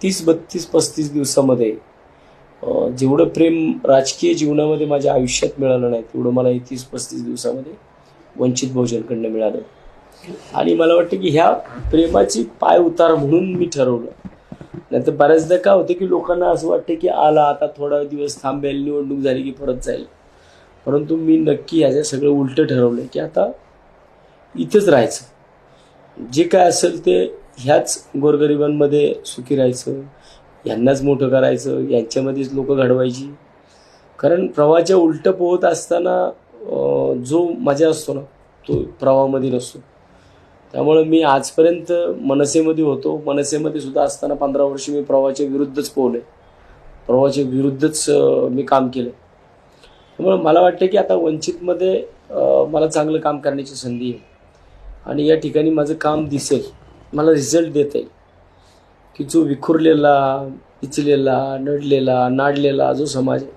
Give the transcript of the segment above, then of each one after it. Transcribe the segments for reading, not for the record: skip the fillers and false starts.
30-32-35 दिवसामध्ये जेवढं प्रेम राजकीय जीवनामध्ये माझ्या आयुष्यात मिळालं नाही तेवढं मला 30-35 दिवसामध्ये वंचित बहुजनकडनं मिळालं. आणि मला वाटतं की ह्या प्रेमाची पाय उतार म्हणून मी ठरवलं. नाहीतर बऱ्याचदा काय होतं की लोकांना असं वाटतं की आला आता थोडा दिवस थांबेल, निवडणूक झाली की परत जाईल. परंतु मी नक्की ह्याचं सगळं उलटं ठरवलं की आता इथंच राहायचं. जे काय असेल ते ह्याच गोरगरिबांमध्ये सुखी राहायचं, यांनाच मोठं करायचं, यांच्यामध्येच लोक घडवायची. कारण प्रवाहाच्या उलटं पोहत असताना जो मजा असतो ना तो प्रवाहामध्ये नसतो. त्यामुळं मी आजपर्यंत मनसेमध्ये होतो. मनसेमध्ये सुद्धा असताना 15 वर्ष मी प्रवाहाच्या विरुद्धच पोहले, प्रवाहाच्या विरुद्धच मी काम केलं. त्यामुळे मला वाटतं की आता वंचितमध्ये मला चांगलं काम करण्याची संधी आहे आणि या ठिकाणी माझं काम दिसेल, मला रिझल्ट देता येईल की जो विखुरलेला, पिचलेला, नडलेला, नाडलेला जो समाज आहे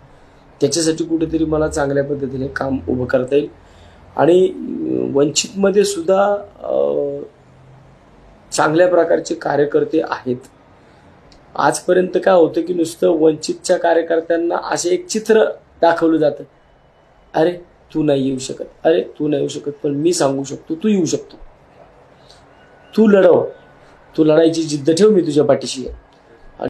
त्याच्यासाठी कुठेतरी मला चांगल्या पद्धतीने काम उभं करता येईल. आणि वंचितमध्ये सुद्धा चांगल्या प्रकारचे कार्यकर्ते आहेत. आजपर्यंत काय होतं की नुसतं वंचितच्या कार्यकर्त्यांना असे एक चित्र दाखवलं जातं, अरे तू नाही येऊ शकत, अरे तू नाही येऊ शकत, पण मी सांगू शकतो तू येऊ शकतो, तू लढव, तू लढायची जिद्द ठेव, मी तुझ्या पाठीशी आहे.